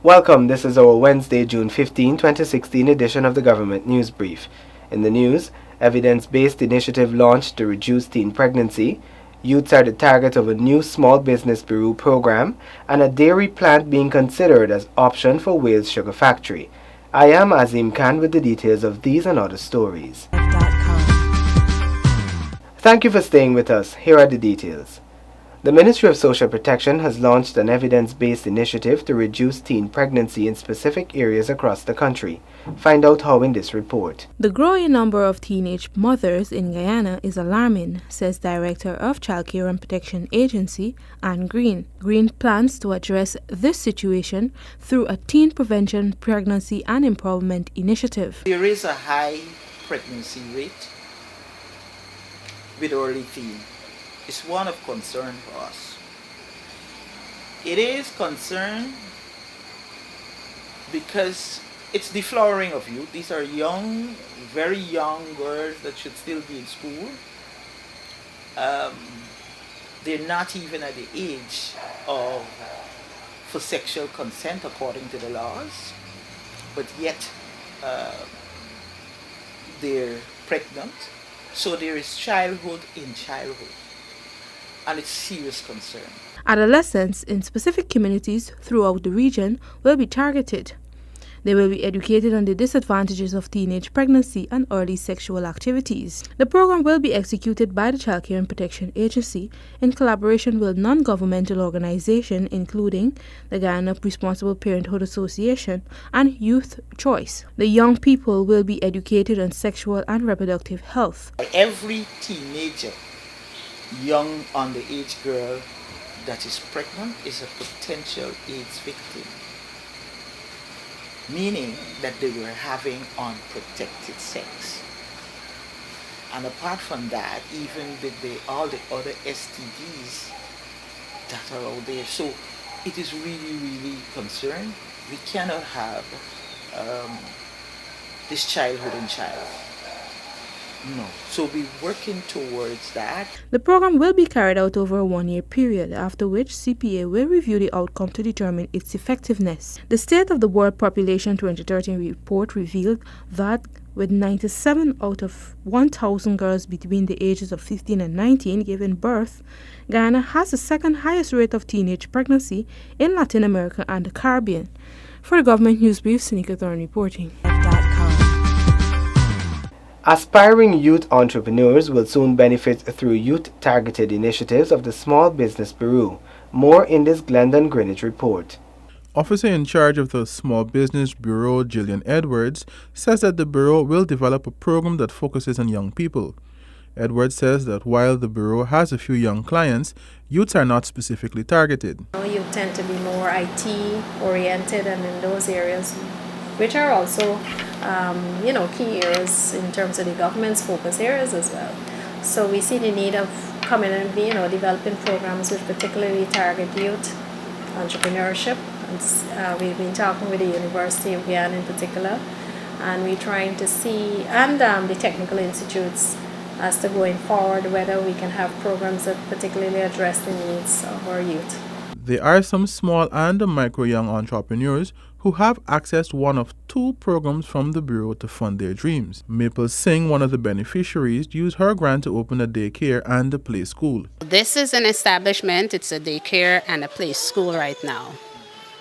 Welcome, this is our Wednesday, June 15, 2016 edition of the Government News Brief. In the news, evidence-based initiative launched to reduce teen pregnancy, youths are the target of a new small business bureau program, and a dairy plant being considered as option for Wales Sugar Factory. I am Azim Khan with the details of these and other stories. Thank you for staying with us. Here are the details. The Ministry of Social Protection has launched an evidence-based initiative to reduce teen pregnancy in specific areas across the country. Find out how in this report. The growing number of teenage mothers in Guyana is alarming, says Director of Childcare and Protection Agency, Anne Green. Green plans to address this situation through a teen prevention, pregnancy and empowerment initiative. There is a high pregnancy rate with early teen. It's one of concern for us. It is concern because it's the flowering of youth. These are young, very young girls that should still be in school. They're not even at the age for sexual consent according to the laws, but yet they're pregnant. So there is childhood in childhood. And it's serious concern. Adolescents in specific communities throughout the region will be targeted. They will be educated on the disadvantages of teenage pregnancy and early sexual activities. The program will be executed by the Childcare and Protection Agency in collaboration with non-governmental organizations including the Guyana Responsible Parenthood Association and Youth Choice. The young people will be educated on sexual and reproductive health. Every teenager, young underage girl that is pregnant is a potential AIDS victim, meaning that they were having unprotected sex. And apart from that, even with all the other STDs that are out there. So it is really, really concerned. We cannot have this childhood in childhood. No. So we're working towards that. The program will be carried out over a one-year period, after which CPA will review the outcome to determine its effectiveness. The State of the World Population 2013 report revealed that with 97 out of 1,000 girls between the ages of 15 and 19 giving birth, Guyana has the second highest rate of teenage pregnancy in Latin America and the Caribbean. For the Government News Brief, Sinika Thorne reporting. Aspiring youth entrepreneurs will soon benefit through youth-targeted initiatives of the Small Business Bureau. More in this Glendon Greenwich report. Officer in charge of the Small Business Bureau, Gillian Edwards, says that the Bureau will develop a program that focuses on young people. Edwards says that while the Bureau has a few young clients, youths are not specifically targeted. You tend to be more IT-oriented and in those areas, which are also key areas in terms of the government's focus areas as well. So we see the need of coming and developing programs which particularly target youth, entrepreneurship. And, we've been talking with the University of Guyana in particular, and we're trying to see, and the technical institutes, as to going forward, whether we can have programs that particularly address the needs of our youth. There are some small and micro young entrepreneurs who have accessed one of two programs from the Bureau to fund their dreams. Maple Singh, one of the beneficiaries, used her grant to open a daycare and a play school. This is an establishment. It's a daycare and a play school right now.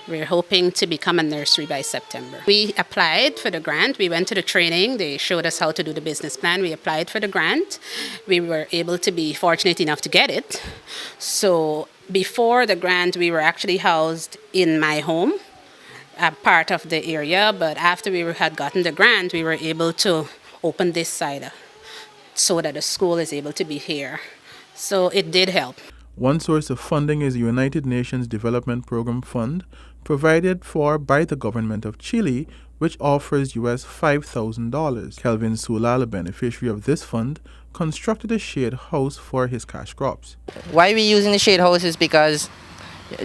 We're hoping to become a nursery by September. We applied for the grant. We went to the training. They showed us how to do the business plan. We applied for the grant. We were able to be fortunate enough to get it. So before the grant, we were actually housed in my home, a part of the area, but after we had gotten the grant, we were able to open this side so that the school is able to be here. So it did help. One source of funding is the United Nations Development Program Fund, provided for by the government of Chile, which offers US $5,000. Kelvin Sulal, a beneficiary of this fund, constructed a shade house for his cash crops. Why we're using the shade house is because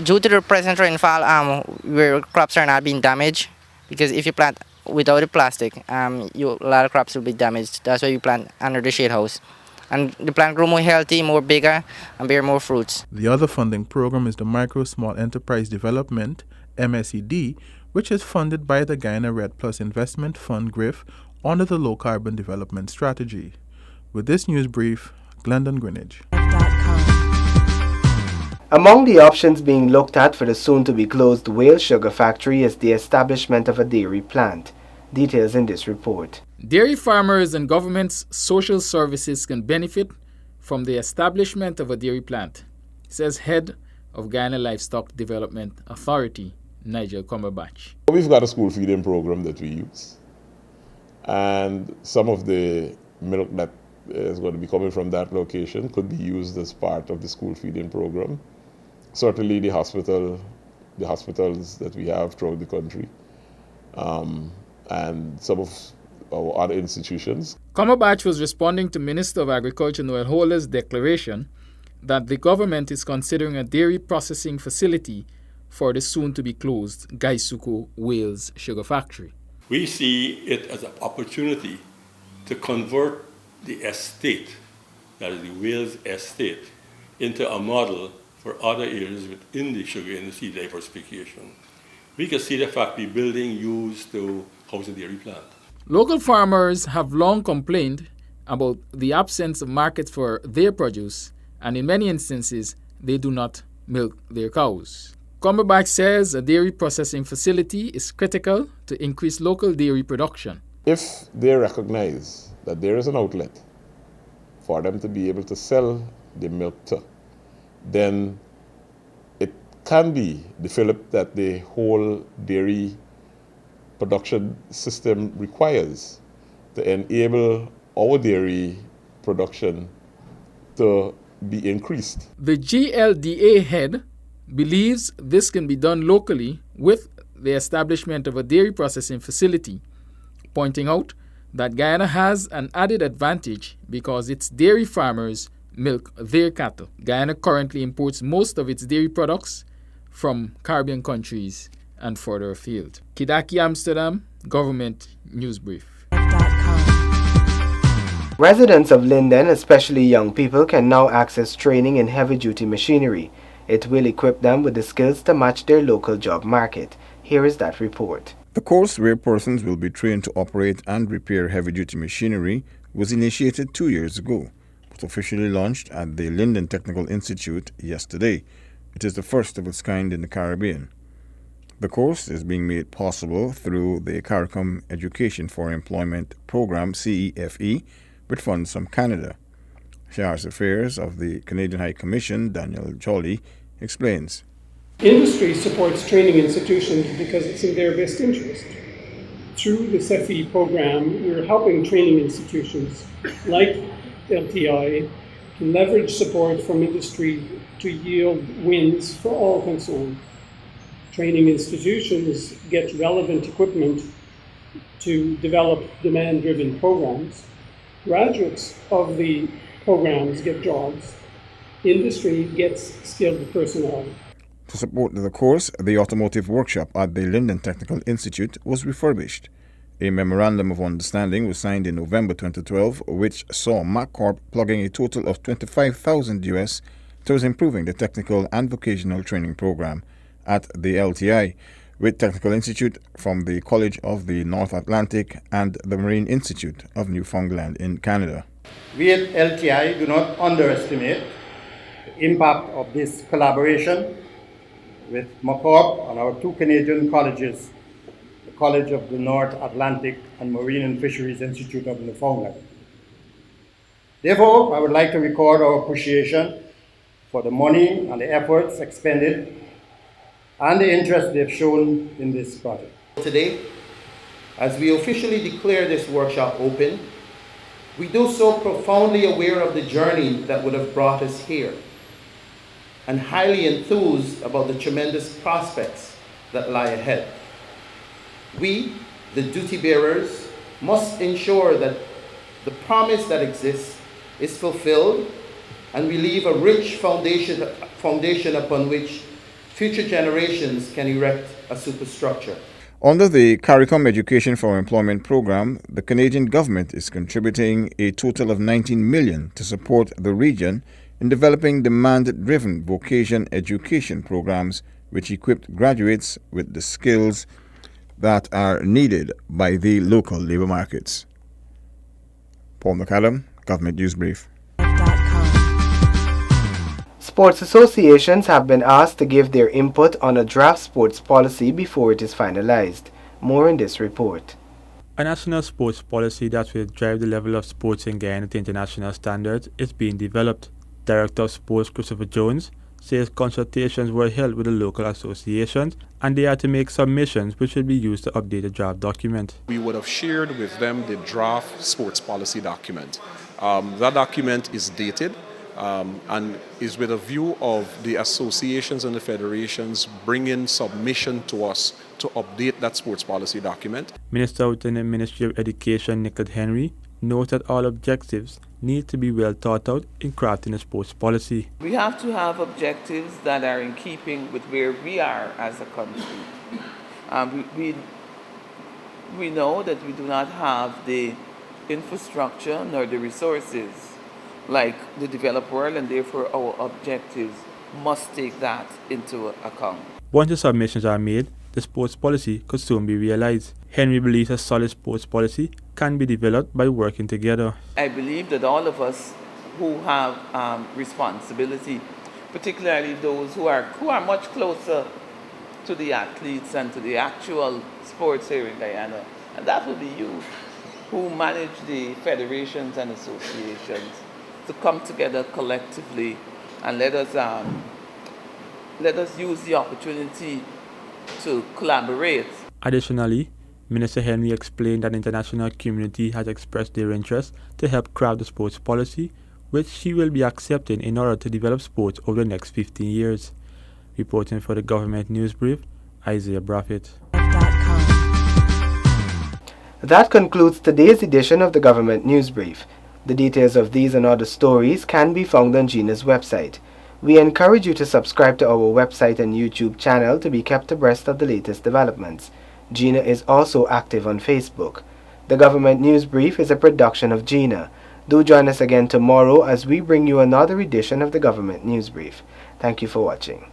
due to the present rainfall, where crops are not being damaged, because if you plant without the plastic, a lot of crops will be damaged. That's why you plant under the shade house. And the plant grow more healthy, more bigger, and bear more fruits. The other funding program is the Micro Small Enterprise Development, MSED, which is funded by the Guyana Red Plus Investment Fund GRIF under the Low Carbon Development Strategy. With this news brief, Glendon Greenwich. Among the options being looked at for the soon-to-be-closed Whale Sugar Factory is the establishment of a dairy plant. Details in this report. Dairy farmers and government's social services can benefit from the establishment of a dairy plant, says head of Guyana Livestock Development Authority, Nigel Cumberbatch. We've got a school feeding program that we use, and some of the milk that is going to be coming from that location could be used as part of the school feeding program. Certainly the hospitals that we have throughout the country, and some of our other institutions. Cumberbatch was responding to Minister of Agriculture Noel Holler's declaration that the government is considering a dairy processing facility for the soon-to-be-closed Gaisuku Wales Sugar Factory. We see it as an opportunity to convert the estate, that is the Wales estate, into a model for other areas within the sugar industry diversification. We can see the factory building used to house a dairy plant. Local farmers have long complained about the absence of markets for their produce, and in many instances, they do not milk their cows. Cumberbatch says a dairy processing facility is critical to increase local dairy production. If they recognize that there is an outlet for them to be able to sell the milk to, then it can be developed that the whole dairy production system requires to enable our dairy production to be increased. The GLDA head believes this can be done locally with the establishment of a dairy processing facility, pointing out that Guyana has an added advantage because its dairy farmers milk their cattle. Guyana currently imports most of its dairy products from Caribbean countries and further afield. Kidaki Amsterdam, Government News Brief. Residents of Linden, especially young people, can now access training in heavy-duty machinery. It will equip them with the skills to match their local job market. Here is that report. The course, where persons will be trained to operate and repair heavy-duty machinery, was initiated 2 years ago, but officially launched at the Linden Technical Institute yesterday. It is the first of its kind in the Caribbean. The course is being made possible through the CARICOM Education for Employment Program, CEFE, with funds from Canada. Charge Affairs of the Canadian High Commission, Daniel Jolly, explains. Industry supports training institutions because it's in their best interest. Through the CEFE program, we're helping training institutions like LTI to leverage support from industry to yield wins for all concerned. Training institutions get relevant equipment to develop demand-driven programs. Graduates of the programs get jobs. Industry gets skilled personnel. To support the course, the automotive workshop at the Linden Technical Institute was refurbished. A memorandum of understanding was signed in November 2012, which saw MacCorp plugging a total of $25,000 US towards improving the technical and vocational training program at the LTI, with Technical Institute from the College of the North Atlantic and the Marine Institute of Newfoundland in Canada. We at LTI do not underestimate the impact of this collaboration with MacCorp and our two Canadian colleges, the College of the North Atlantic and Marine and Fisheries Institute of Newfoundland. Therefore, I would like to record our appreciation for the money and the efforts expended and the interest they've shown in this project. Today, as we officially declare this workshop open, we do so profoundly aware of the journey that would have brought us here and highly enthused about the tremendous prospects that lie ahead. We, the duty bearers, must ensure that the promise that exists is fulfilled and we leave a rich foundation upon which future generations can erect a superstructure. Under the CARICOM Education for Employment program, the Canadian government is contributing a total of $19 million to support the region in developing demand-driven vocation education programs which equip graduates with the skills that are needed by the local labor markets. Paul McCallum, Government News Brief. Sports associations have been asked to give their input on a draft sports policy before it is finalized. More in this report. A national sports policy that will drive the level of sports in Guyana to international standards is being developed. Director of Sports Christopher Jones says consultations were held with the local associations and they are to make submissions which will be used to update the draft document. We would have shared with them the draft sports policy document. That document is dated and is with a view of the associations and the federations bringing submission to us to update that sports policy document. Minister within the Ministry of Education, Nicholas Henry, notes that all objectives need to be well thought out in crafting a sports policy. We have to have objectives that are in keeping with where we are as a country. We know that we do not have the infrastructure nor the resources like the developed world, and therefore our objectives must take that into account. Once the submissions are made, the sports policy could soon be realized. Henry believes a solid sports policy can be developed by working together. I believe that all of us who have responsibility, particularly those who are much closer to the athletes and to the actual sports here in Guyana, and that will be you, who manage the federations and associations, to come together collectively and let us use the opportunity to collaborate. Additionally, Minister Henry explained that the international community has expressed their interest to help craft the sports policy, which she will be accepting in order to develop sports over the next 15 years. Reporting for the Government News Brief, Isaiah Braffett. That concludes today's edition of the Government News Brief. The details of these and other stories can be found on GINA's website. We encourage you to subscribe to our website and YouTube channel to be kept abreast of the latest developments. GINA is also active on Facebook. The Government News Brief is a production of GINA. Do join us again tomorrow as we bring you another edition of the Government News Brief. Thank you for watching.